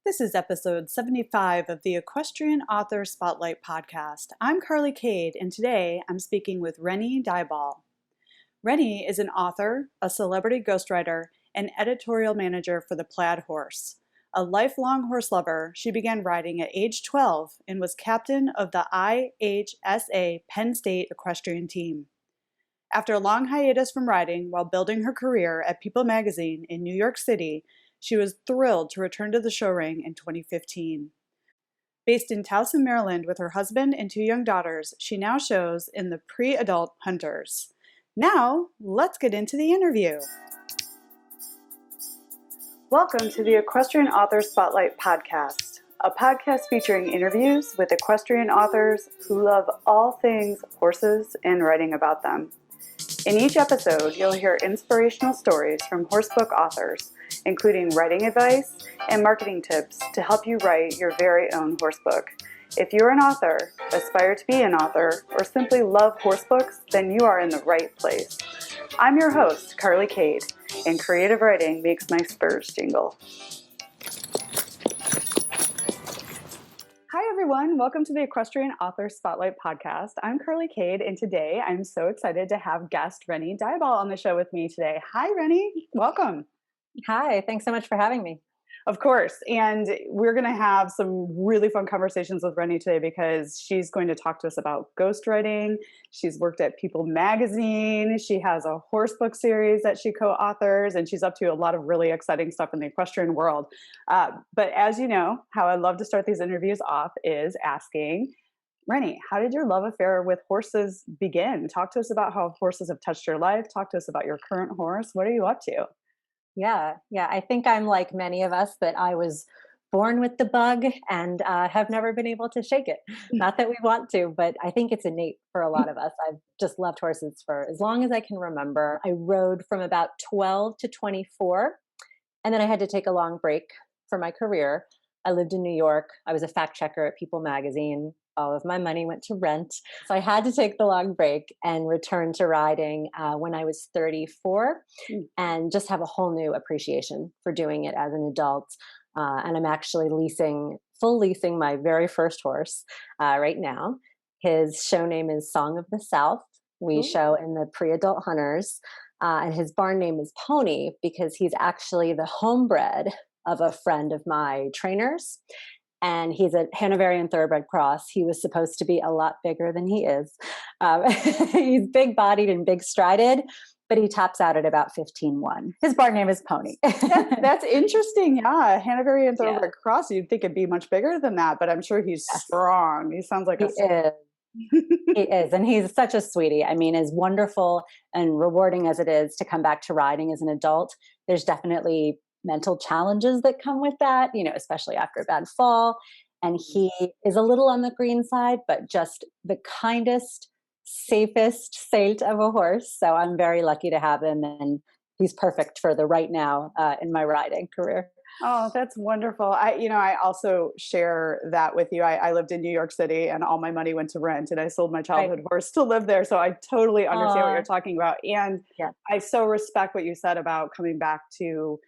This is episode 75 of the Equestrian Author Spotlight podcast. I'm Carly Cade, and today I'm speaking with Rennie Dyball. Rennie is an author, a celebrity ghostwriter, and editorial manager for the Plaid Horse. A lifelong horse lover, she began riding at age 12 and was captain of the IHSA Penn State equestrian team. After a long hiatus from riding while building her career at People magazine in New York City, she was thrilled to return to the show ring in 2015. Based in Towson, Maryland with her husband and 2 young daughters, she now shows in the Pre-Adult Hunters. Now, let's get into the interview. Welcome to the Equestrian Author Spotlight podcast, a podcast featuring interviews with equestrian authors who love all things horses and writing about them. In each episode, you'll hear inspirational stories from horsebook authors, including writing advice and marketing tips to help you write your very own horsebook. If you're an author, aspire to be an author, or simply love horsebooks, then you are in the right place. I'm your host, Carly Cade, and creative writing makes my spurs jingle. Hi, everyone. Welcome to the Equestrian Author Spotlight podcast. I'm Carly Cade, and today I'm so excited to have guest Rennie Dyball on the show with me today. Hi, Rennie. Welcome. Hi. Thanks so much for having me. Of course. And we're going to have some really fun conversations with Rennie today because she's going to talk to us about ghostwriting. She's worked at People magazine. She has a horsebook series that she co-authors, and she's up to a lot of really exciting stuff in the equestrian world. But as you know, how I love to start these interviews off is asking, Rennie, how did your love affair with horses begin? Talk to us about how horses have touched your life. Talk to us about your current horse. What are you up to? Yeah. I think I'm like many of us, that I was born with the bug and have never been able to shake it. Not that we want to, but I think it's innate for a lot of us. I've just loved horses for as long as I can remember. I rode from about 12 to 24, and then I had to take a long break for my career. I lived in New York. I was a fact checker at People magazine. All of my money went to rent. So I had to take the long break and return to riding when I was 34 and just have a whole new appreciation for doing it as an adult. And I'm actually full leasing my very first horse right now. His show name is Song of the South. We show in the Pre-Adult Hunters. And his barn name is Pony because he's actually the homebred of a friend of my trainer's. And he's a Hanoverian thoroughbred cross. He was supposed to be a lot bigger than he is. He's big-bodied and big-strided, but he tops out at about 15'1". His barn name is Pony. That's interesting. Yeah, Hanoverian thoroughbred cross. You'd think it'd be much bigger than that, but I'm sure he's strong. He sounds like he is. He is, and he's such a sweetie. I mean, as wonderful and rewarding as it is to come back to riding as an adult, there's definitely mental challenges that come with that, especially after a bad fall. And he is a little on the green side, but just the kindest, safest saint of a horse. So I'm very lucky to have him, and he's perfect for the right now in my riding career. Oh, that's wonderful. I also share that with you. I lived in New York City and all my money went to rent, and I sold my childhood horse to live there. So I totally understand what you're talking about. And I so respect what you said about coming back to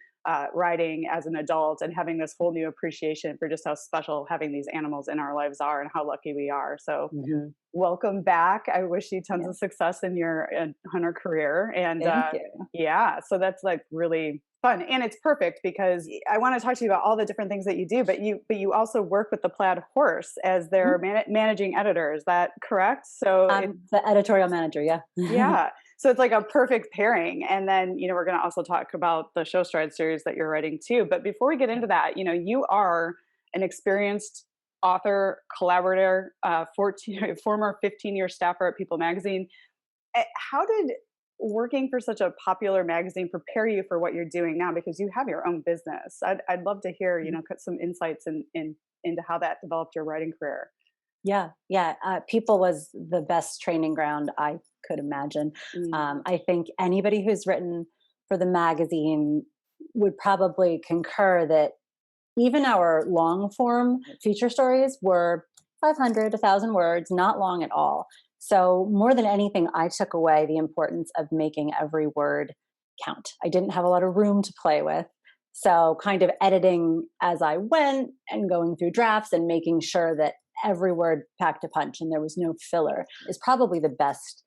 riding as an adult and having this whole new appreciation for just how special having these animals in our lives are and how lucky we are. So welcome back. I wish you tons of success in your hunter career. And so that's like really fun. And it's perfect because I want to talk to you about all the different things that you do, but you also work with the Plaid Horse as their managing editor. Is that correct? So I'm the editorial manager. Yeah. Yeah. So it's like a perfect pairing. And then, we're going to also talk about the Show Stride series that you're writing too. But before we get into that, you are an experienced author, collaborator, former 15-year staffer at People magazine. How did working for such a popular magazine prepare you for what you're doing now? Because you have your own business. I'd love to hear, some insights into how that developed your writing career. Yeah. People was the best training ground I could imagine. I think anybody who's written for the magazine would probably concur that even our long form feature stories were 500, 1,000 words, not long at all. So more than anything, I took away the importance of making every word count. I didn't have a lot of room to play with. So kind of editing as I went and going through drafts and making sure that every word packed a punch and there was no filler is probably the best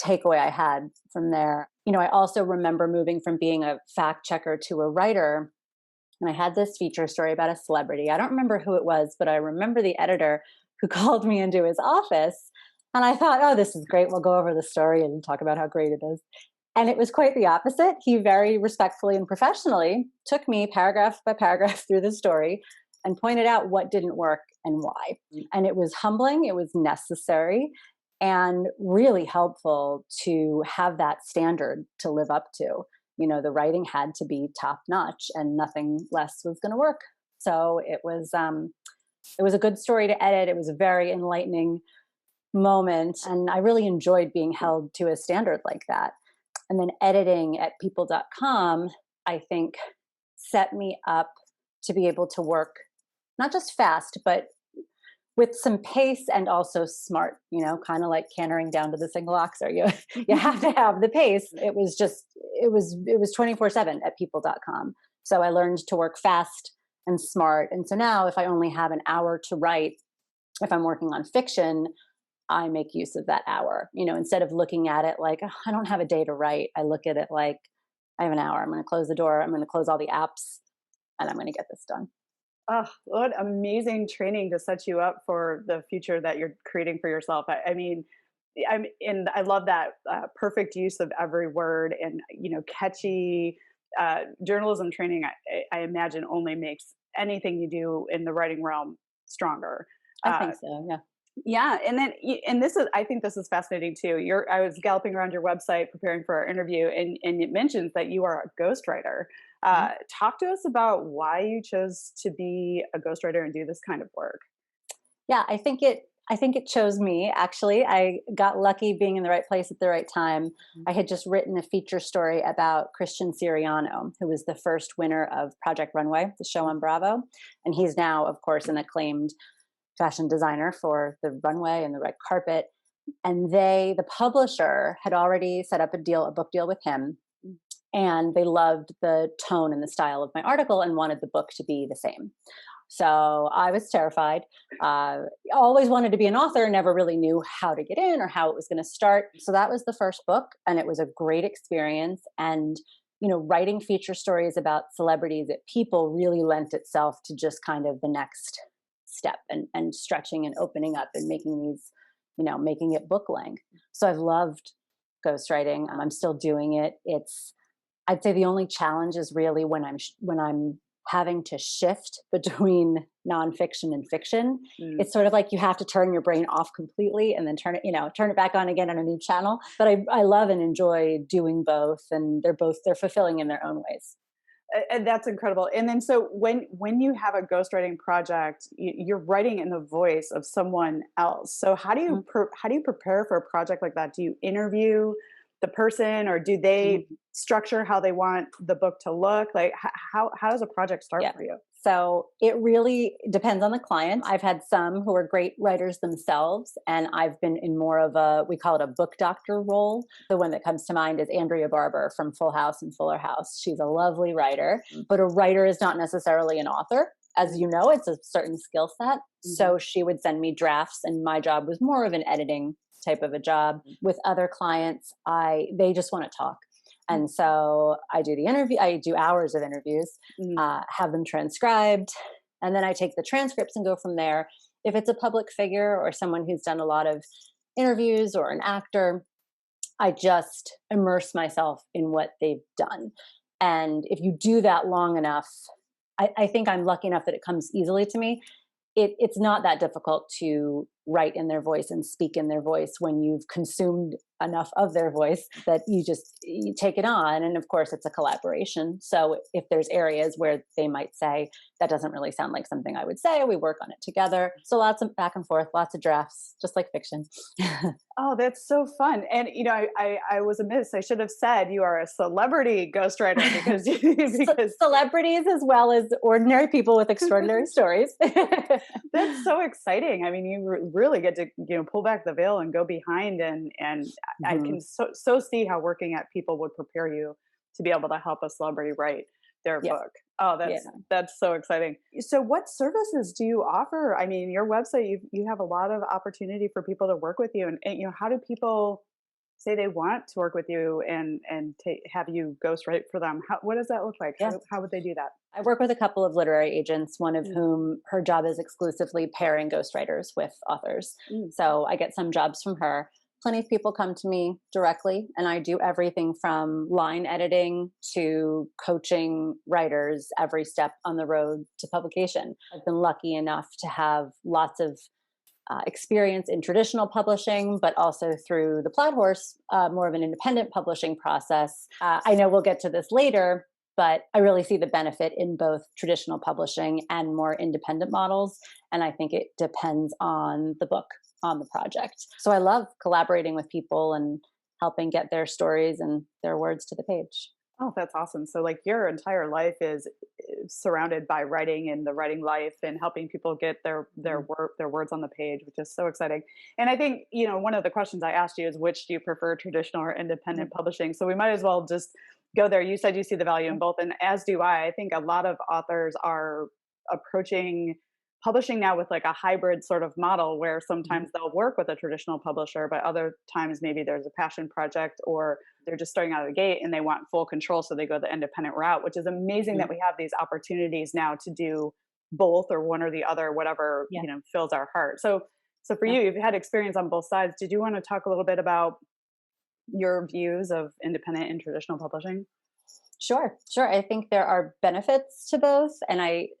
takeaway I had from there. I also remember moving from being a fact checker to a writer, and I had this feature story about a celebrity. I don't remember who it was, but I remember the editor who called me into his office. And I thought, oh, this is great. We'll go over the story and talk about how great it is. And it was quite the opposite. He very respectfully and professionally took me paragraph by paragraph through the story and pointed out what didn't work and why. And it was humbling, it was necessary, and really helpful to have that standard to live up to. The writing had to be top notch and nothing less was going to work. So it was a good story to edit. It was a very enlightening moment. And I really enjoyed being held to a standard like that. And then editing at people.com, I think, set me up to be able to work not just fast, but with some pace and also smart, kind of like cantering down to the single oxer. You have to have the pace. It was 24/7 at people.com. So I learned to work fast and smart. And so now if I only have an hour to write, if I'm working on fiction, I make use of that hour. Instead of looking at it like, oh, I don't have a day to write, I look at it like, I have an hour. I'm going to close the door. I'm going to close all the apps and I'm going to get this done. Oh, what amazing training to set you up for the future that you're creating for yourself. I mean, and I love that perfect use of every word, and catchy journalism training. I imagine only makes anything you do in the writing realm stronger. I think so. Yeah. Yeah, and I think this is fascinating too. I was galloping around your website preparing for our interview, and it mentions that you are a ghostwriter. Talk to us about why you chose to be a ghostwriter and do this kind of work. Yeah, I think it chose me. Actually, I got lucky being in the right place at the right time. I had just written a feature story about Christian Siriano, who was the first winner of Project Runway, the show on Bravo, and he's now, of course, an acclaimed fashion designer for the runway and the red carpet. And the publisher had already set up a book deal with him. And they loved the tone and the style of my article and wanted the book to be the same. So I was terrified. Always wanted to be an author, never really knew how to get in or how it was going to start. So that was the first book, and it was a great experience. And writing feature stories about celebrities at People really lent itself to just kind of the next step and stretching and opening up and making it book length. So I've loved ghostwriting. I'm still doing it. I'd say the only challenge is really when I'm having to shift between nonfiction and fiction. It's sort of like you have to turn your brain off completely and then turn it back on again on a new channel. But I love and enjoy doing both, and they're fulfilling in their own ways. And that's incredible. And then, so when you have a ghostwriting project, you're writing in the voice of someone else. So how do you prepare for a project like that? Do you interview the person, or do they structure how they want the book to look? Like, how does a project start for you? So it really depends on the client. I've had some who are great writers themselves, and I've been in more of we call it a book doctor role. The one that comes to mind is Andrea Barber from Full House and Fuller House. She's a lovely writer, but a writer is not necessarily an author. As you know, it's a certain skill set. So she would send me drafts, and my job was more of an editing type of a job. With other clients, they just want to talk. And so I do the interview, I do hours of interviews, have them transcribed, and then I take the transcripts and go from there. If it's a public figure or someone who's done a lot of interviews or an actor, I just immerse myself in what they've done. And if you do that long enough, I think I'm lucky enough that it comes easily to me. It's not that difficult to write in their voice and speak in their voice when you've consumed enough of their voice that you take it on. And of course, it's a collaboration. So if there's areas where they might say, that doesn't really sound like something I would say, we work on it together. So lots of back and forth, lots of drafts, just like fiction. Oh, that's so fun. And, I was amiss. I should have said you are a celebrity ghostwriter because celebrities as well as ordinary people with extraordinary stories. That's so exciting. I mean, you really get to, pull back the veil and go behind, and I can so see how working at People would prepare you to be able to help a celebrity write their book. Oh, Yeah. that's so exciting. So what services do you offer? I mean, your website, you have a lot of opportunity for people to work with you, and how do people say they want to work with you and have you ghostwrite for them? What does that look like? Yeah. How would they do that? I work with a couple of literary agents, one of Mm, whom her job is exclusively pairing ghostwriters with authors. mm, So I get some jobs from her. Plenty of people come to me directly, and I do everything from line editing to coaching writers every step on the road to publication. I've been lucky enough to have lots of experience in traditional publishing, but also through the Plaid Horse, more of an independent publishing process. I know we'll get to this later, but I really see the benefit in both traditional publishing and more independent models. And I think it depends on the book, on the project. So I love collaborating with people and helping get their stories and their words to the page. Oh, that's awesome. So like your entire life is surrounded by writing and the writing life and helping people get Mm. their words on the page, which is so exciting. And I think, one of the questions I asked you is which do you prefer, traditional or independent publishing? So we might as well just go there. You said you see the value in both, and as do I. I think a lot of authors are approaching publishing now with like a hybrid sort of model where sometimes they'll work with a traditional publisher, but other times maybe there's a passion project or they're just starting out of the gate and they want full control. So they go the independent route, which is amazing that Mhm. we have these opportunities now to do both or one or the other, whatever, Yeah. fills our heart. So for Yeah. you, you've had experience on both sides. Did you want to talk a little bit about your views of independent and traditional publishing? Sure, sure. I think there are benefits to both. And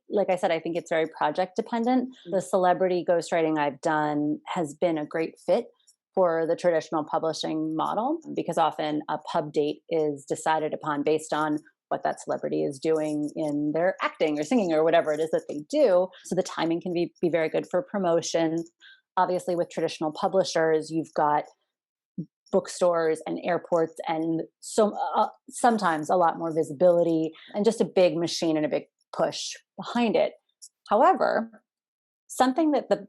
like I said, I think it's very project dependent. The celebrity ghostwriting I've done has been a great fit for the traditional publishing model because often a pub date is decided upon based on what that celebrity is doing in their acting or singing or whatever it is that they do. So the timing can be very good for promotion. Obviously, with traditional publishers, you've got bookstores and airports and sometimes a lot more visibility and just a big machine and a big push behind it. However, something that the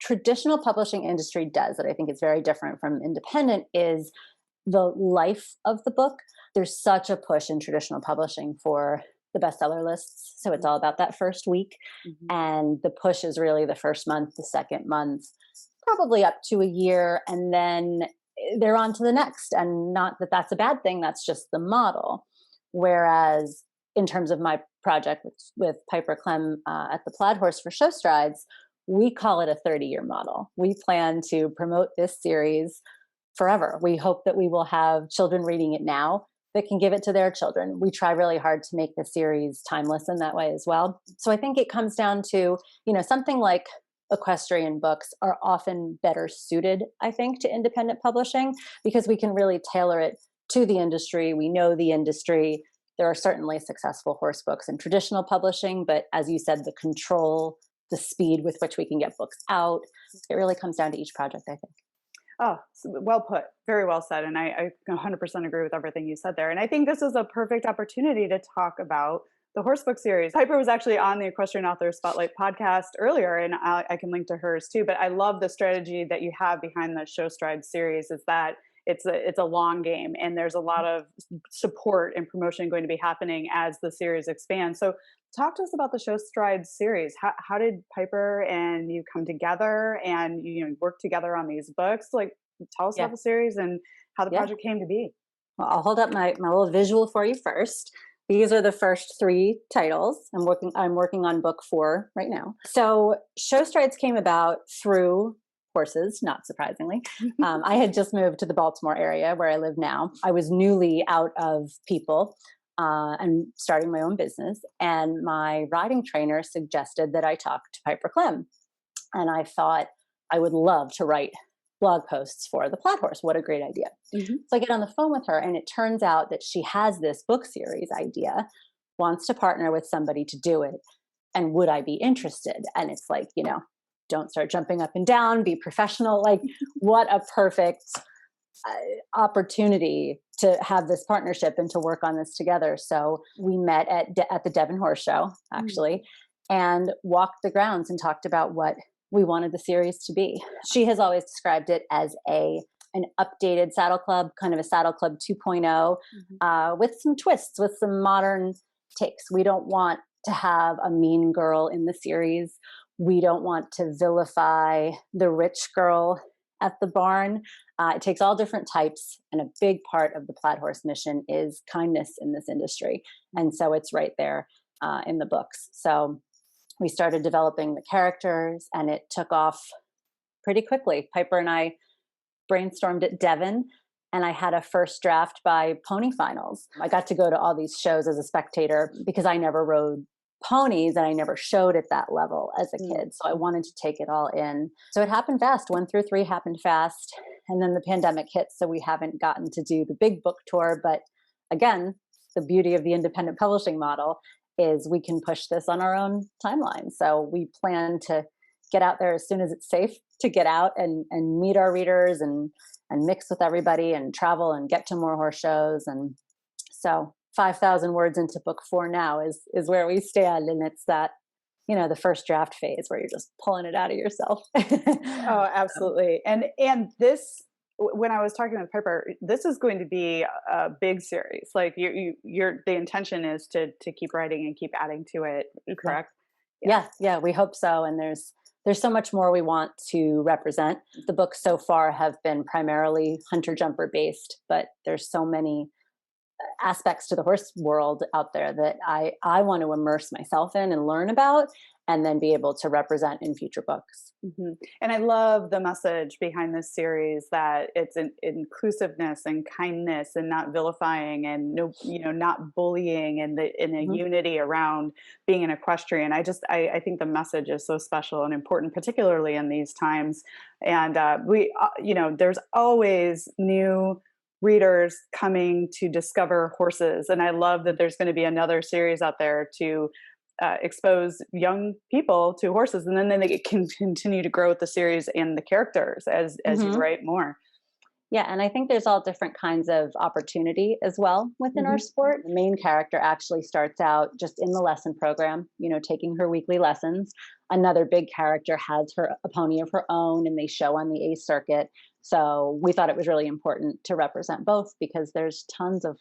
traditional publishing industry does that I think is very different from independent is the life of the book. There's such a push in traditional publishing for the bestseller lists. So it's all about that first week. Mhm. And the push is really the first month, the second month, probably up to a year. And then they're on to the next. And not that that's a bad thing, that's just the model. Whereas in terms of my project with Piper Klemm at the Plaid Horse for Show Strides, we call it a 30-year model. We plan to promote this series forever. We hope that we will have children reading it now that can give it to their children. We try really hard to make the series timeless in that way as well. So I think it comes down to, something like equestrian books are often better suited, I think, to independent publishing because we can really tailor it to the industry. We know the industry. There are certainly successful horse books in traditional publishing, but as you said, the control, the speed with which we can get books out, it really comes down to each project, I think. Oh, well put. Very well said. And I 100% agree with everything you said there. And I think this is a perfect opportunity to talk about the Horsebook series. Piper was actually on the Equestrian Author Spotlight podcast earlier, and I can link to hers too. But I love the strategy that you have behind the Show Stride series is that it's a long game and there's a lot of support and promotion going to be happening as the series expands. So talk to us about the Show Stride series. How did Piper and you come together and work together on these books? Like, tell us Yeah. about the series and how the Yeah. project came to be. Well, I'll hold up my little visual for you first. These are the first 3 titles. I'm working on book 4 right now. So Show Strides came about through horses, not surprisingly. I had just moved to the Baltimore area where I live now. I was newly out of people and starting my own business. And my riding trainer suggested that I talk to Piper Klemm. And I thought I would love to write blog posts for the Plaid Horse. What a great idea. Mm-hmm. So I get on the phone with her, and it turns out that she has this book series idea, wants to partner with somebody to do it. And would I be interested? And it's like, don't start jumping up and down, be professional. Like, what a perfect opportunity to have this partnership and to work on this together. So we met at the Devon Horse Show, actually, and walked the grounds and talked about what we wanted the series to be. She has always described it as an updated Saddle Club, kind of a Saddle Club 2.0, with some twists, with some modern takes. We don't want to have a mean girl in the series. We don't want to vilify the rich girl at the barn. It takes all different types, and a big part of the Plaid Horse mission is kindness in this industry. And so it's right there in the books. So we started developing the characters, and it took off pretty quickly. Piper and I brainstormed at Devon, and I had a first draft by Pony Finals. I got to go to all these shows as a spectator because I never rode ponies and I never showed at that level as a kid. So I wanted to take it all in. So it happened fast. 1 through 3 happened fast. And then the pandemic hit. So we haven't gotten to do the big book tour. But again, the beauty of the independent publishing model is we can push this on our own timeline. So we plan to get out there as soon as it's safe to get out and meet our readers and mix with everybody and travel and get to more horse shows. And so 5,000 words into book 4 now is where we stand. And it's that, the first draft phase where you're just pulling it out of yourself. Oh, absolutely. And this, when I was talking with Piper, this is going to be a big series. Like the intention is to keep writing and keep adding to it. Correct? Yeah, we hope so. And there's so much more we want to represent. The books so far have been primarily hunter jumper based, but there's so many aspects to the horse world out there that I want to immerse myself in and learn about, and then be able to represent in future books. Mm-hmm. And I love the message behind this series, that it's an inclusiveness and kindness and not vilifying and not bullying, and in a unity around being an equestrian. I think the message is so special and important, particularly in these times. And there's always new readers coming to discover horses. And I love that there's going to be another series out there to expose young people to horses. And then they can continue to grow with the series and the characters as you write more. Yeah. And I think there's all different kinds of opportunity as well within our sport. The main character actually starts out just in the lesson program, taking her weekly lessons. Another big character has a pony of her own, and they show on the A circuit. So we thought it was really important to represent both, because there's tons of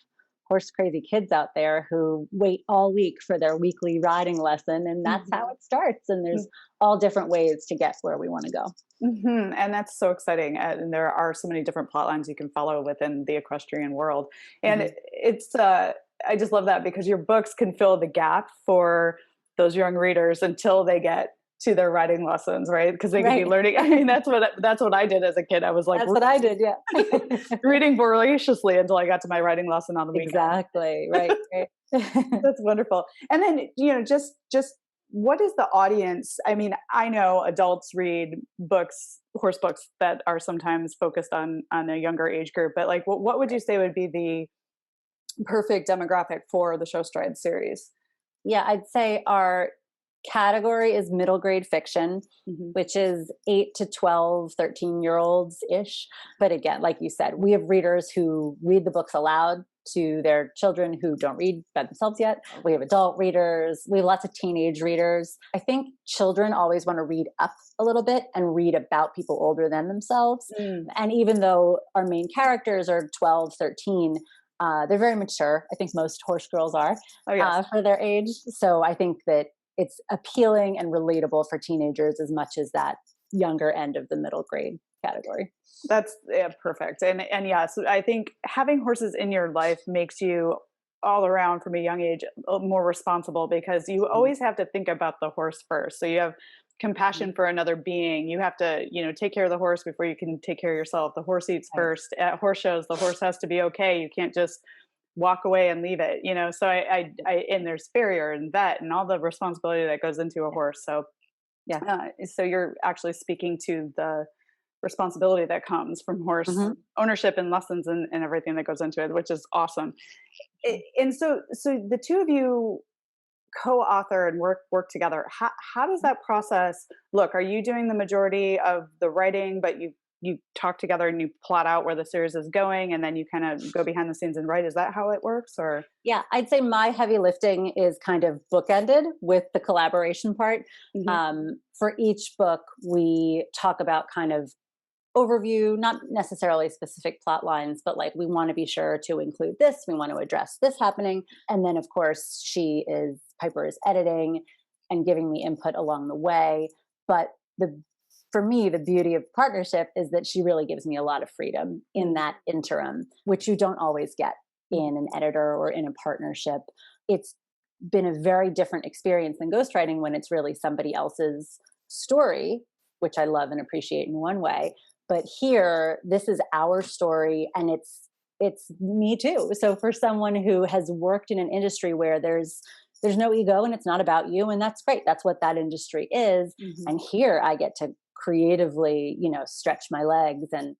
horse crazy kids out there who wait all week for their weekly riding lesson. And that's how it starts. And there's all different ways to get where we want to go. And that's so exciting. And there are so many different plot lines you can follow within the equestrian world. And it's, I just love that, because your books can fill the gap for those young readers until they get to their riding lessons, right? Because they can be learning. I mean, that's what I did as a kid. I was like, that's what I did, yeah. reading voraciously until I got to my riding lesson on the weekend. Exactly, right. That's wonderful. And then, just what is the audience? I mean, I know adults read books, horse books, that are sometimes focused on a younger age group, but like, what would you say would be the perfect demographic for the Show Stride series? Yeah, I'd say our category is middle grade fiction, which is 8 to 12, 13-year-olds ish. But again, like you said, we have readers who read the books aloud to their children who don't read by themselves yet. We have adult readers. We have lots of teenage readers. I think children always want to read up a little bit and read about people older than themselves. And even though our main characters are 12, 13, they're very mature. I think most horse girls are for their age. So I think that it's appealing and relatable for teenagers as much as that younger end of the middle grade category. That's perfect. And yes, I think having horses in your life makes you all around, from a young age, more responsible, because you always have to think about the horse first. So you have compassion for another being. You have to, take care of the horse before you can take care of yourself. The horse eats first. At horse shows, the horse has to be okay. You can't just walk away and leave it, so I and there's farrier and vet and all the responsibility that goes into a horse. So so you're actually speaking to the responsibility that comes from horse ownership and lessons and everything that goes into it, which is awesome. And so the two of you co-author and work together. How does that process look? Are you doing the majority of the writing, but you talk together and you plot out where the series is going, and then you kind of go behind the scenes and write? Is that how it works? Or yeah, I'd say my heavy lifting is kind of bookended with the collaboration part. For each book, we talk about kind of overview, not necessarily specific plot lines, but like we want to be sure to include this, we want to address this happening. And then of course Piper is editing and giving me input along the way. But the for me, the beauty of partnership is that she really gives me a lot of freedom in that interim, which you don't always get in an editor or in a partnership. It's been a very different experience than ghostwriting when it's really somebody else's story, which I love and appreciate in one way. But here, this is our story, and it's me too. So for someone who has worked in an industry where there's no ego and it's not about you, and that's great. That's what that industry is. Mm-hmm. And here I get to creatively, stretch my legs, and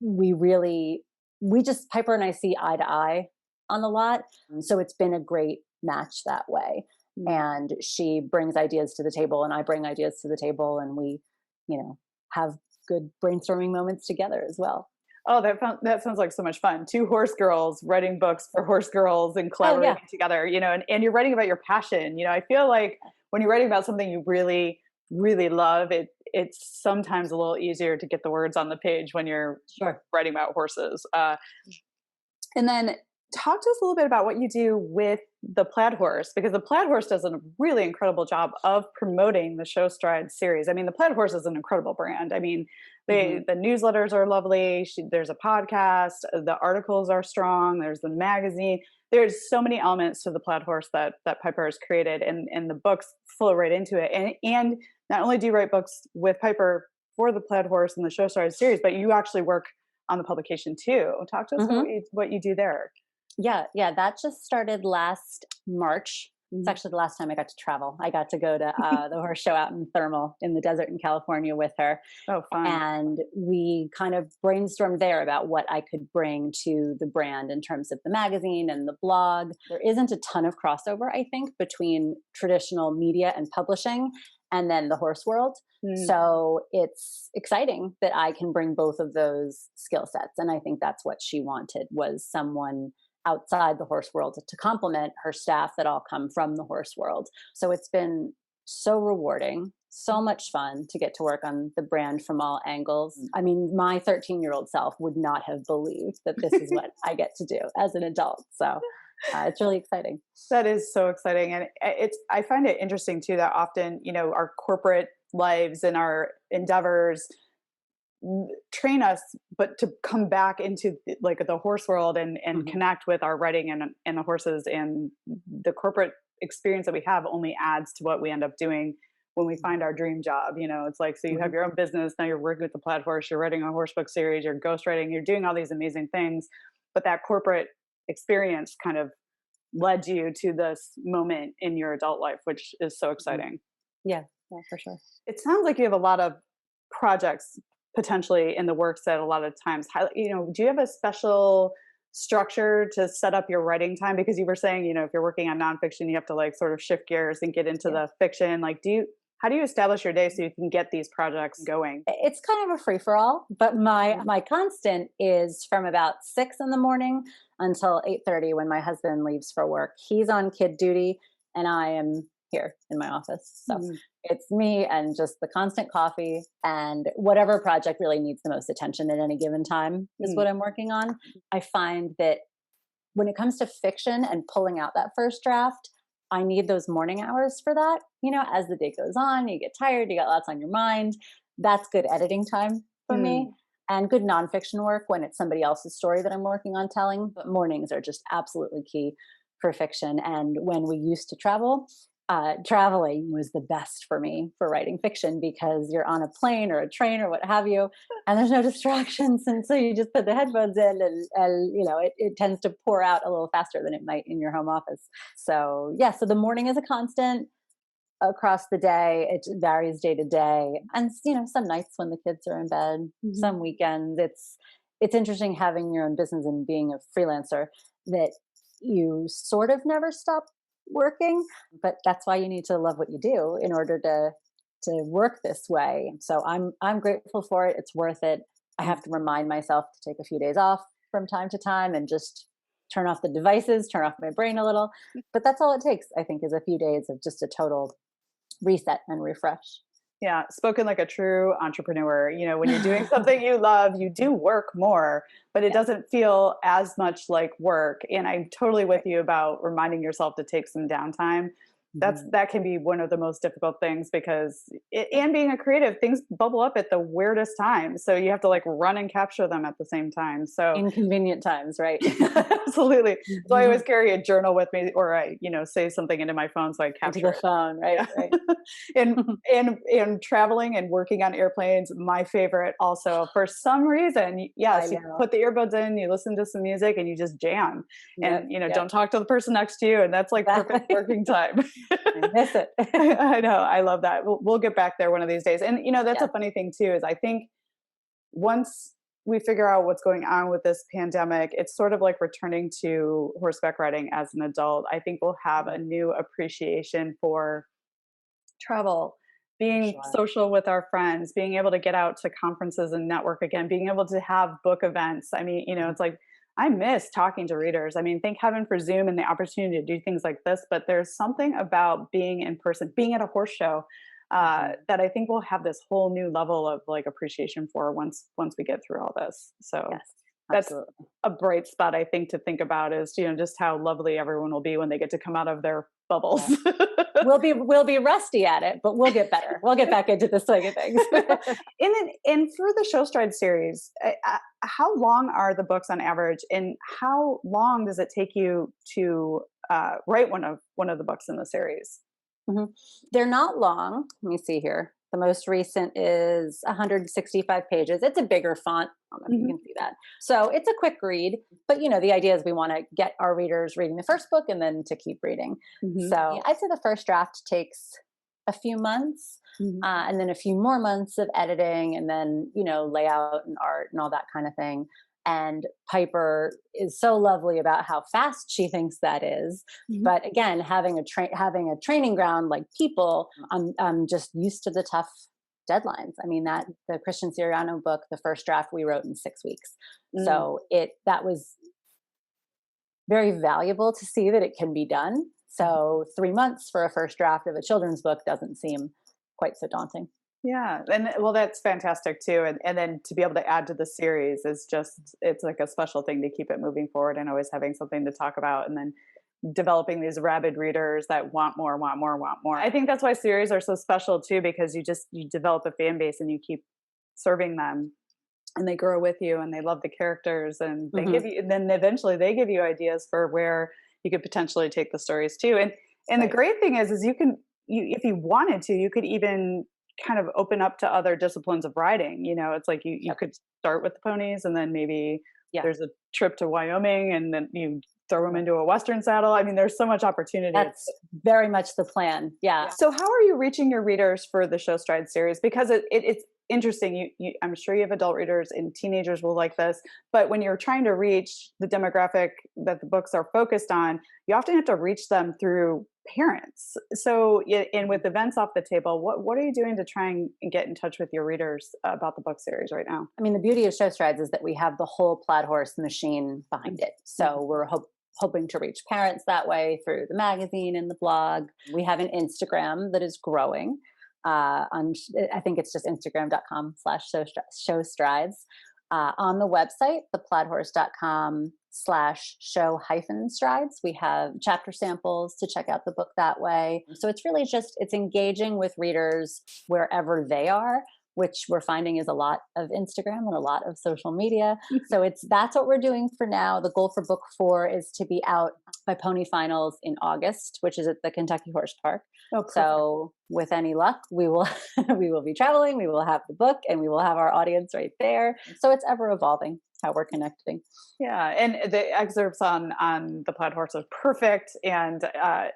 Piper and I see eye to eye on a lot. So it's been a great match that way. Mm-hmm. And she brings ideas to the table and I bring ideas to the table, and we, have good brainstorming moments together as well. Oh, that sounds like so much fun. Two horse girls writing books for horse girls and collaborating together, and you're writing about your passion. I feel like when you're writing about something you really, really love, it's sometimes a little easier to get the words on the page when you're writing about horses. And then talk to us a little bit about what you do with the Plaid Horse, because the Plaid Horse does a really incredible job of promoting the Show Stride series. I mean, the Plaid Horse is an incredible brand. I mean, the newsletters are lovely. There's a podcast. The articles are strong. There's the magazine. There's so many elements to the Plaid Horse that Piper has created, and the books flow right into it. And not only do you write books with Piper for the Plaid Horse and the Show Stride series, but you actually work on the publication too. Talk to us about what you do there. Yeah, that just started last March. It's actually the last time I got to travel. I got to go to the horse show out in Thermal in the desert in California with her. Oh, fun. And we kind of brainstormed there about what I could bring to the brand in terms of the magazine and the blog. There isn't a ton of crossover, I think, between traditional media and publishing and then the horse world. So it's exciting that I can bring both of those skill sets. And I think that's what she wanted, was someone outside the horse world to complement her staff that all come from the horse world. So it's been so rewarding, so much fun to get to work on the brand from all angles. I mean, my 13-year-old self would not have believed that this is what I get to do as an adult. So it's really exciting. That is so exciting. And I find it interesting too, that often, our corporate lives and our endeavors train us, but to come back into like the horse world and connect with our writing and the horses, and the corporate experience that we have only adds to what we end up doing when we find our dream job. It's like, so you have your own business, now you're working with the Plaid Horse, you're writing a horse book series, you're ghostwriting, you're doing all these amazing things, but that corporate experience kind of led you to this moment in your adult life, which is so exciting. Yeah, for sure. It sounds like you have a lot of projects potentially in the works that a lot of times highlight, do you have a special structure to set up your writing time? Because you were saying, if you're working on nonfiction, you have to like sort of shift gears and get into the fiction. Like, how do you establish your day so you can get these projects going? It's kind of a free-for-all, but my constant is from about 6 a.m. until 8:30 when my husband leaves for work. He's on kid duty and I am here in my office. So it's me and just the constant coffee, and whatever project really needs the most attention at any given time is what I'm working on. I find that when it comes to fiction and pulling out that first draft, I need those morning hours for that. As the day goes on, you get tired, you got lots on your mind. That's good editing time for me, and good nonfiction work when it's somebody else's story that I'm working on telling. But mornings are just absolutely key for fiction. And when we used to travel, traveling was the best for me for writing fiction, because you're on a plane or a train or what have you, and there's no distractions. And so you just put the headphones in and it tends to pour out a little faster than it might in your home office. So so the morning is a constant across the day. It varies day to day. And, some nights when the kids are in bed, some weekends, it's interesting having your own business and being a freelancer, that you sort of never stop working, but that's why you need to love what you do in order to work this way. So I'm grateful for it. It's worth it. I have to remind myself to take a few days off from time to time and just turn off the devices, turn off my brain a little. But that's all it takes, I think, is a few days of just a total reset and refresh. Yeah, spoken like a true entrepreneur. When you're doing something you love, you do work more, but it Yeah. doesn't feel as much like work. And I'm totally with Right. you about reminding yourself to take some downtime. Mhm. That can be one of the most difficult things because and being a creative, things bubble up at the weirdest times. So you have to like run and capture them at the same time. So Inconvenient times, right? absolutely. So I always Mhm. carry a journal with me, or I, say something into my phone so I Into capture the it. phone, right, Yeah. right. And traveling and working on airplanes, my favorite also. For some reason, I yes, you know. put the earbuds in, you listen to some music and you just jam. Yep, And yep, don't talk to the person next to you, and that's like perfect exactly. working time. I miss it. I know. I love that. We'll get back there one of these days. And that's a Yes. funny thing too, is I think once we figure out what's going on with this pandemic, it's sort of like returning to horseback riding as an adult. I think we'll have a Mhm. new appreciation for travel, For being sure. social with our friends, being able to get out to conferences and network again, being able to have book events. I mean, Mhm. it's like I miss talking to readers. I mean, thank heaven for Zoom and the opportunity to do things like this, but there's something about being in person, being at a horse show, Mhm. that I think we'll have this whole new level of like appreciation for once we get through all this. So Yes, that's absolutely. a bright spot I think to think about is just how lovely everyone will be when they get to come out of their bubbles. Yeah. We'll be rusty at it, but we'll get better. We'll get back into the swing of things. And for the Show Stride series, how long are the books on average, and how long does it take you to write one of the books in the series? Mhm. They're not long. Let me see here. The most recent is 165 pages. It's a bigger font. I don't know if you Hmm. can see that. So it's a quick read, but the idea is we want to get our readers reading the first book and then to keep reading. Hmm. So I'd say the first draft takes a few months, Hmm. and then a few more months of editing, and then layout and art and all that kind of thing. And Piper is so lovely about how fast she thinks that is. Hmm. But again, having a training ground like people, I'm just used to the tough deadlines. I mean, that the Christian Siriano book, the first draft we wrote in 6 weeks. Mm. So that was very valuable to see that it can be done. So 3 months for a first draft of a children's book doesn't seem quite so daunting. Yeah, and well, that's fantastic too. And then to be able to add to the series is just it's like a special thing to keep it moving forward and always having something to talk about. And then developing these rabid readers that want more, want more, want more. I think that's why series are so special too, because you develop a fan base and you keep serving them and they grow with you and they love the characters and they give Hmm. you and then eventually they give you ideas for where you could potentially take the stories too. And the Right. great thing is you if you wanted to, you could even kind of open up to other disciplines of riding. It's like you Yep. could start with the ponies and then maybe Yeah. there's a trip to Wyoming and then you throw them Yeah. into a Western saddle. I mean, there's so much opportunity. That's very much the plan. Yeah. So how are you reaching your readers for the Show Stride series? Because it's interesting. I'm sure you have adult readers and teenagers will like this, but when you're trying to reach the demographic that the books are focused on, you often have to reach them through parents. So, and with events off the table, what are you doing to try and get in touch with your readers about the book series right now? I mean, the beauty of Show Strides is that we have the whole Plaid Horse machine behind it. Mhm. So we're hoping to reach parents that way through the magazine and the blog. We have an Instagram that is growing. I think it's just instagram.com/show strides. On the website, theplaidhorse.com/show-strides, we have chapter samples to check out the book that way. So it's really it's engaging with readers wherever they are, which we're finding is a lot of Instagram and a lot of social media. So that's what we're doing for now. The goal for book 4 is to be out by pony finals in August, which is at the Kentucky Horse Park. Oh, perfect. So with any luck, we will we will be traveling, we will have the book, and we will have our audience right there. So it's ever evolving how we're connecting. Yeah, and the excerpts on the Plaid Horse are perfect, and I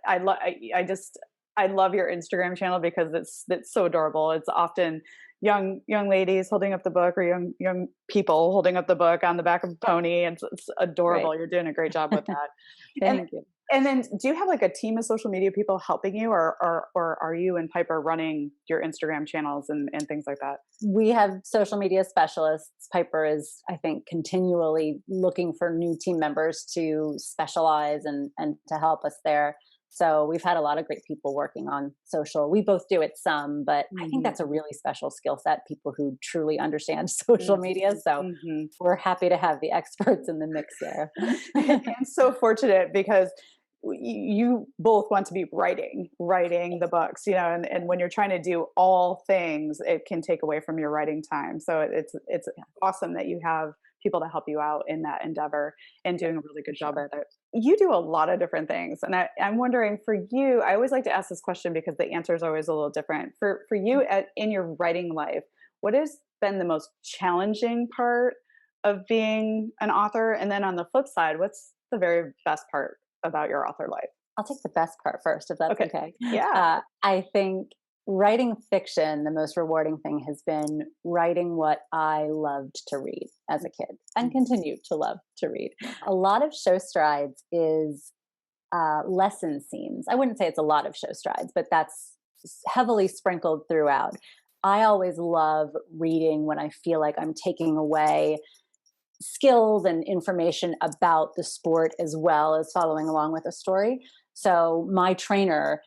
love your Instagram channel because it's so adorable. It's often young ladies holding up the book or young people holding up the book on the back of a pony. It's Right. adorable. You're doing a great job with that. And Thank you. and then do you have like a team of social media people helping you, or are you and Piper running your Instagram channels and things like that? We have social media specialists. Piper is, I think, continually looking for new team members to specialize and to help us there. So we've had a lot of great people working on social. We both do it some, but I think Mhm. that's a really special skill set, people who truly understand social media. So Mhm. we're happy to have the experts in the mix there. And so fortunate because you both want to be writing the books, and when you're trying to do all things, it can take away from your writing time. So it's Yeah, awesome that you have people to help you out in that endeavor and doing a really for good job sure. at it. You do a lot of different things, and I'm wondering for you. I always like to ask this question because the answer is always a little different. For you in your writing life, what has been the most challenging part of being an author? And then on the flip side, what's the very best part about your author life? I'll take the best part first, if that's Okay. okay. Yeah. I think writing fiction, the most rewarding thing has been writing what I loved to read as a kid and Mhm. continue to love to read. A lot of show strides is lesson scenes. I wouldn't say it's a lot of show strides, but that's heavily sprinkled throughout. I always love reading when I feel like I'm taking away skills and information about the sport as well as following along with a story. So my trainer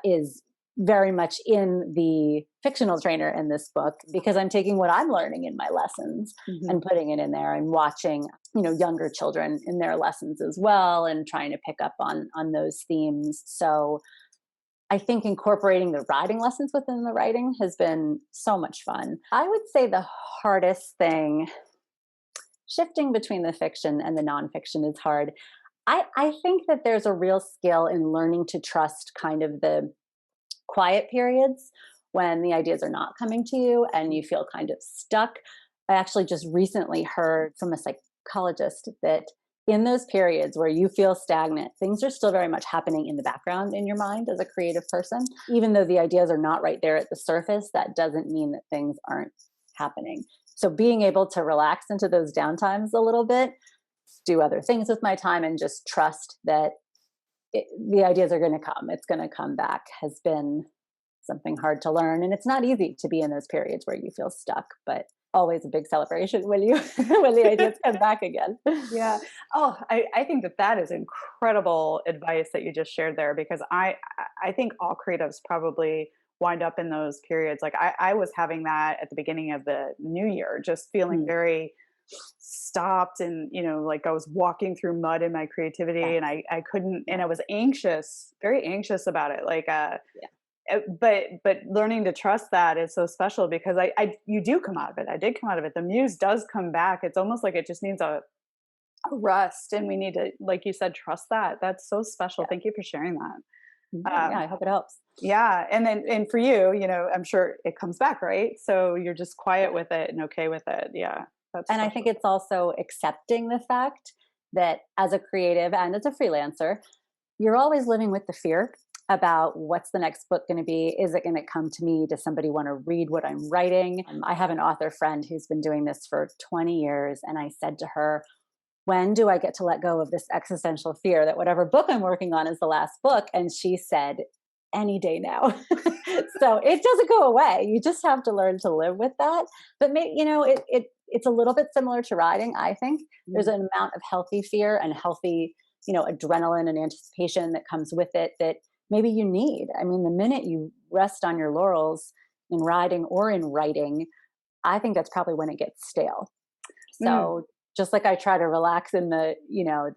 is very much in the fictional trainer in this book because I'm taking what I'm learning in my lessons Mhm. and putting it in there and watching, younger children in their lessons as well and trying to pick up on those themes. So I think incorporating the writing lessons within the writing has been so much fun. I would say the hardest thing, shifting between the fiction and the nonfiction, is hard. I think that there's a real skill in learning to trust kind of the quiet periods when the ideas are not coming to you and you feel kind of stuck. I actually just recently heard from a psychologist that in those periods where you feel stagnant, things are still very much happening in the background in your mind as a creative person. Even though the ideas are not right there at the surface, that doesn't mean that things aren't happening. So being able to relax into those downtimes a little bit, do other things with my time, and just trust that the ideas are going to come. It's going to come back has been something hard to learn. And it's not easy to be in those periods where you feel stuck, but always a big celebration when you when the ideas come back again. Yeah. Oh, I think that is incredible advice that you just shared there because I think all creatives probably wind up in those periods. Like I was having that at the beginning of the new year, just feeling Mm, very stopped and like I was walking through mud in my creativity yes, and I couldn't, yeah, and I was anxious, very anxious about it. Like yeah, but learning to trust that is so special because I you do come out of it. I did come out of it. The muse does come back. It's almost like it just needs a rest, and we need to, like you said, trust that. That's so special. yeah. Thank you for sharing that. Yeah, I hope it helps. Yeah, and then and for you, I'm sure it comes back, right? So you're just quiet Yeah. with it and okay with it. Yeah, that's And I think special. it's also accepting the fact that as a creative and as a freelancer, you're always living with the fear about what's the next book going to be. Is it going to come to me? Does somebody want to read what I'm writing? I have an author friend who's been doing this for 20 years. And I said to her, when do I get to let go of this existential fear that whatever book I'm working on is the last book? And she said, any day now. So it doesn't go away. You just have to learn to live with that. But it's a little bit similar to riding. I think there's Mhm. an amount of healthy fear and healthy, adrenaline and anticipation that comes with it that maybe you need. I mean, the minute you rest on your laurels in riding or in writing, I think that's probably when it gets stale. Mm. So just like I try to relax in the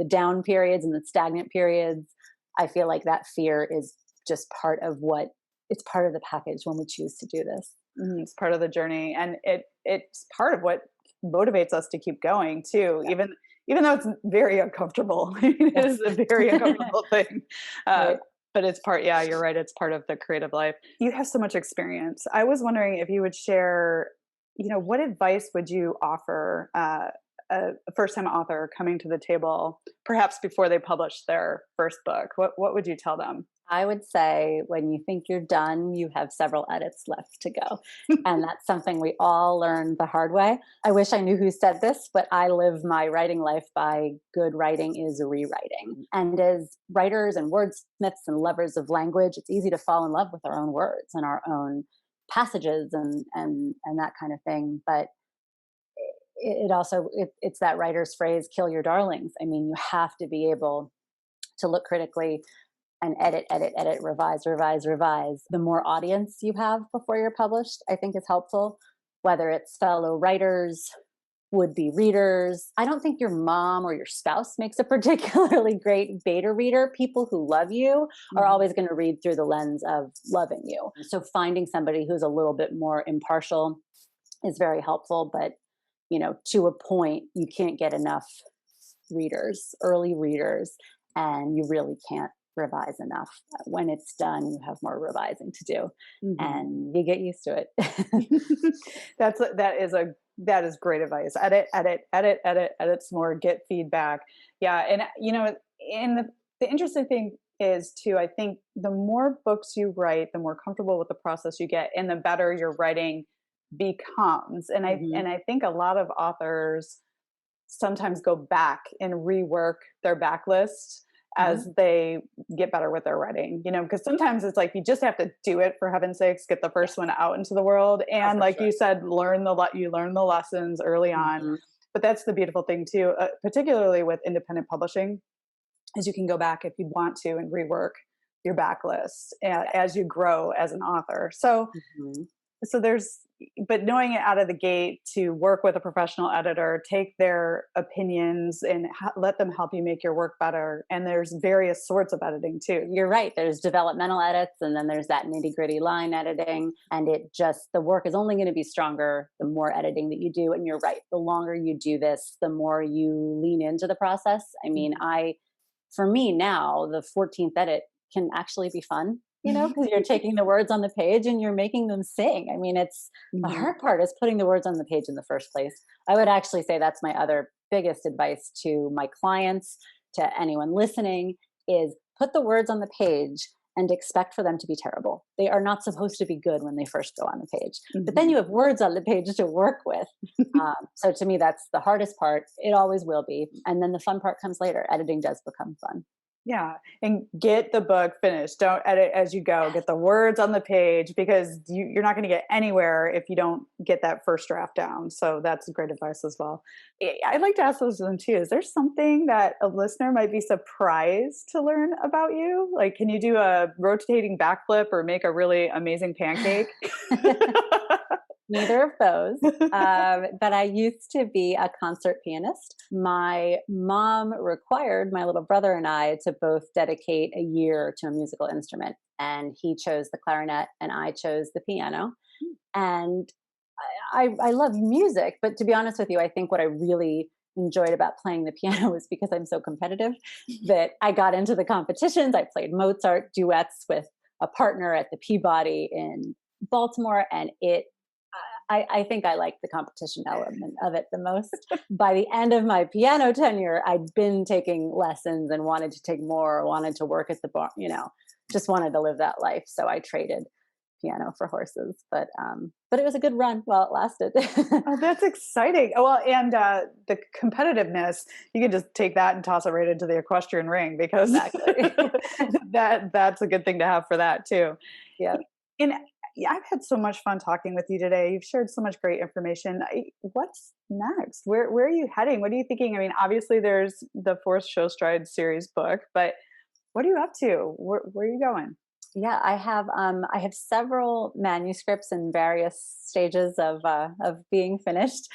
down periods and the stagnant periods, I feel like that fear is just part of it's part of the package when we choose to do this. It's part of the journey, and it's part of what motivates us to keep going too, Yeah. even though it's very uncomfortable. It Yes. is a very uncomfortable thing, uh, Right. but it's part. Yeah, you're right. It's part of the creative life. You have so much experience. I was wondering if you would share. What advice would you offer a first-time author coming to the table, perhaps before they publish their first book? What would you tell them? I would say when you think you're done, you have several edits left to go. And that's something we all learn the hard way. I wish I knew who said this, but I live my writing life by good writing is rewriting. And as writers and wordsmiths and lovers of language, it's easy to fall in love with our own words and our own passages and that kind of thing. But it's that writer's phrase, kill your darlings. I mean, you have to be able to look critically and edit, edit, edit, revise, revise, revise. The more audience you have before you're published, I think is helpful, whether it's fellow writers, would be readers. I don't think your mom or your spouse makes a particularly great beta reader. People who love you are always going to read through the lens of loving you. So finding somebody who's a little bit more impartial is very helpful. But, to a point, you can't get enough readers, early readers, and you really can't revise enough. When it's done, you have more revising to do, and you get used to it. That is great advice. Edit, edit, edit, edit, edit some more, get feedback. Yeah. And and the interesting thing is too, I think the more books you write, the more comfortable with the process you get and the better your writing becomes. And I think a lot of authors sometimes go back and rework their backlist as they get better with their writing, because sometimes it's like, you just have to do it, for heaven's sakes, get the first one out into the world. And like you said, you learn the lessons early on. But that's the beautiful thing too, particularly with independent publishing, is you can go back if you want to and rework your backlist as you grow as an author. But knowing it out of the gate to work with a professional editor, take their opinions and let them help you make your work better. And there's various sorts of editing too. You're right. There's developmental edits, and then there's that nitty gritty line editing. And the work is only going to be stronger the more editing that you do. And you're right. The longer you do this, the more you lean into the process. I mean, for me now, the 14th edit can actually be fun. Because you're taking the words on the page and you're making them sing. I mean, it's the hard part is putting the words on the page in the first place. I would actually say that's my other biggest advice to my clients, to anyone listening, is put the words on the page and expect for them to be terrible. They are not supposed to be good when they first go on the page. But then you have words on the page to work with. So to me, that's the hardest part. It always will be. And then the fun part comes later. Editing does become fun. Yeah. And get the book finished. Don't edit as you go. Get the words on the page, because you're not going to get anywhere if you don't get that first draft down. So that's great advice as well. I'd like to ask those of them too. Is there something that a listener might be surprised to learn about you? Like, can you do a rotating backflip or make a really amazing pancake? Neither of those. But I used to be a concert pianist. My mom required my little brother and I to both dedicate a year to a musical instrument. And he chose the clarinet and I chose the piano. And I love music, but to be honest with you, I think what I really enjoyed about playing the piano was because I'm so competitive that I got into the competitions. I played Mozart duets with a partner at the Peabody in Baltimore, and I think I liked the competition element of it the most. By the end of my piano tenure, I'd been taking lessons and wanted to take more, wanted to work at the bar, just wanted to live that life. So I traded piano for horses, but it was a good run while it lasted. Oh, that's exciting. Oh, well, and the competitiveness, you can just take that and toss it right into the equestrian ring, because that's a good thing to have for that too. Yeah. And I've had so much fun talking with you today. You've shared so much great information. What's next? Where are you heading? What are you thinking? I mean, obviously there's the fourth Show Stride series book, but what are you up to? Where are you going? Yeah, I have several manuscripts in various stages of being finished.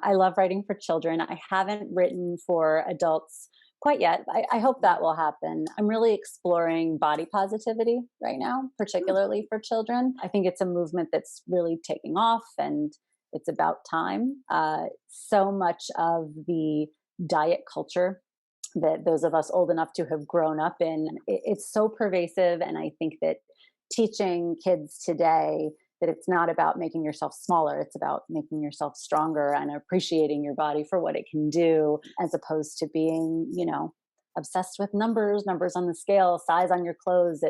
I love writing for children. I haven't written for adults quite yet. I hope that will happen. I'm really exploring body positivity right now, particularly for children. I think it's a movement that's really taking off, and it's about time. So much of the diet culture that those of us old enough to have grown up in, it's so pervasive. And I think that teaching kids today that it's not about making yourself smaller, it's about making yourself stronger and appreciating your body for what it can do, as opposed to being, obsessed with numbers on the scale, size on your clothes.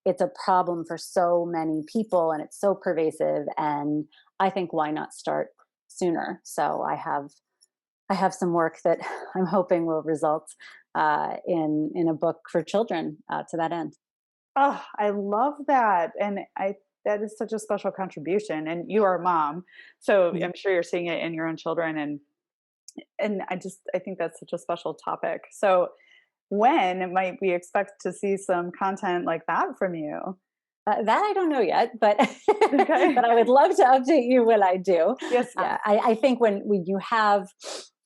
It's a problem for so many people, and it's so pervasive. And I think, why not start sooner? So I have some work that I'm hoping will result in a book for children to that end. Oh, I love that. And that is such a special contribution. And you are a mom, so I'm sure you're seeing it in your own children. And I think that's such a special topic. So when might we expect to see some content like that from you? That I don't know yet, but Okay. but I would love to update you when I do. Yes. Yeah, I think when you have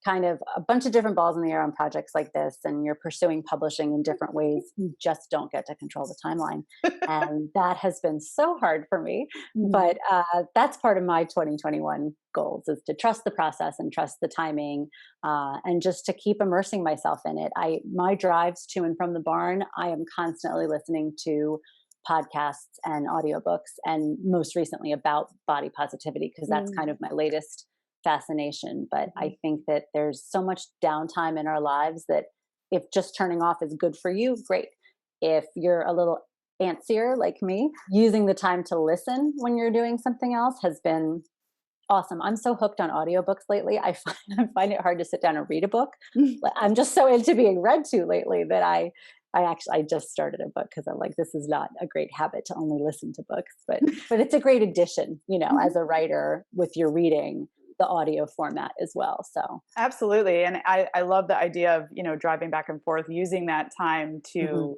kind of a bunch of different balls in the air on projects like this, and you're pursuing publishing in different ways, you just don't get to control the timeline, and that has been so hard for me. But that's part of my 2021 goals, is to trust the process and trust the timing, and just to keep immersing myself in it. My drives to and from the barn, I am constantly listening to podcasts and audiobooks, and most recently about body positivity, because that's kind of my latest fascination. But I think that there's so much downtime in our lives that if just turning off is good for you, great. If you're a little antsier like me, using the time to listen when you're doing something else has been awesome. I'm so hooked on audiobooks lately. I find it hard to sit down and read a book. I'm just so into being read to lately that I just started a book because I'm like, this is not a great habit to only listen to books, but it's a great addition, as a writer with your reading, the audio format as well. So Absolutely. And I love the idea of, driving back and forth, using that time to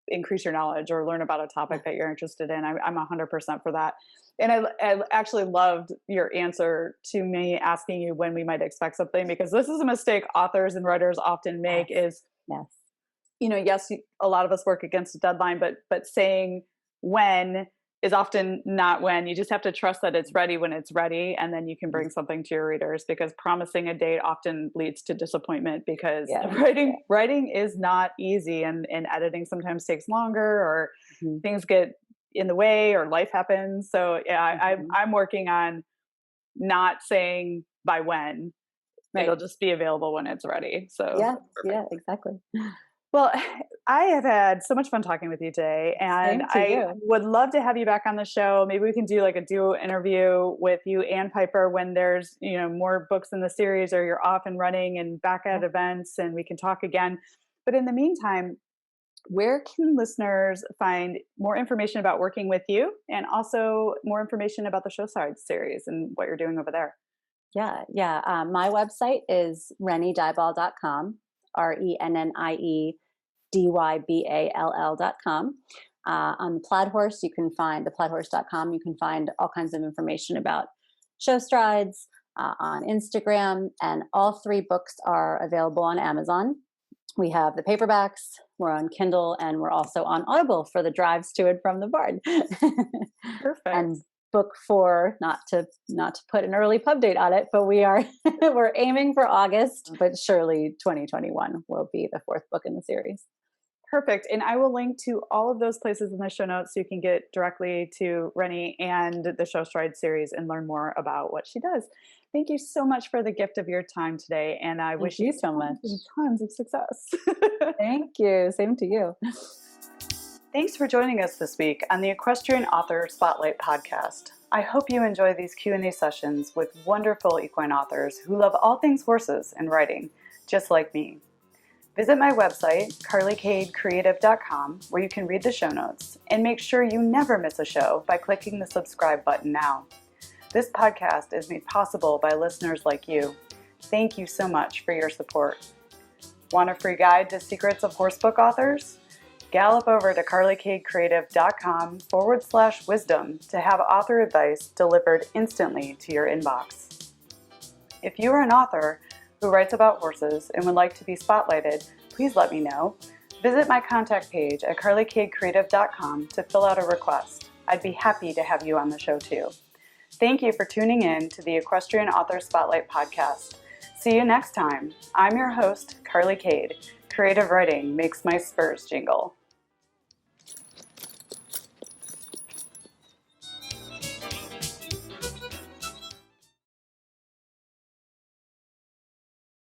increase your knowledge or learn about a topic that you're interested in. I'm 100% for that. And I actually loved your answer to me asking you when we might expect something, because this is a mistake authors and writers often make is, yes, yes, a lot of us work against a deadline, but saying when is often not when. You just have to trust that it's ready when it's ready, and then you can bring something to your readers, because promising a date often leads to disappointment, because writing is not easy, and editing sometimes takes longer, or things get in the way, or life happens. So I'm working on not saying by when. It'll just be available when it's ready. So yeah, exactly. Well, I have had so much fun talking with you today, and I would love to have you back on the show. Maybe we can do like a duo interview with you and Piper when there's, more books in the series, or you're off and running and back at events, and we can talk again. But in the meantime, where can listeners find more information about working with you, and also more information about the Showside series and what you're doing over there? Yeah. My website is renniedyball.com, RennieDyball.com. On the Plaid Horse, you can find theplaidhorse.com. You can find all kinds of information about show strides on Instagram, and all 3 books are available on Amazon. We have the paperbacks, we're on Kindle, and we're also on Audible for the drives to and from the barn. Perfect. And book 4, not to put an early pub date on it, but we're aiming for August, but surely 2021 will be the 4th book in the series. Perfect. And I will link to all of those places in the show notes, so you can get directly to Rennie and the Show Stride series and learn more about what she does. Thank you so much for the gift of your time today, and I wish you so much. Tons of success. Thank you. Same to you. Thanks for joining us this week on the Equestrian Author Spotlight podcast. I hope you enjoy these Q&A sessions with wonderful equine authors who love all things horses and writing, just like me. Visit my website, carlycadecreative.com, where you can read the show notes, and make sure you never miss a show by clicking the subscribe button now. This podcast is made possible by listeners like you. Thank you so much for your support. Want a free guide to secrets of horsebook authors? Gallop over to carlycadecreative.com/wisdom to have author advice delivered instantly to your inbox. If you are an author who writes about horses and would like to be spotlighted, please let me know. Visit my contact page at carlycadecreative.com to fill out a request. I'd be happy to have you on the show too. Thank you for tuning in to the Equestrian Author Spotlight podcast. See you next time. I'm your host, Carly Cade. Creative writing makes my spurs jingle.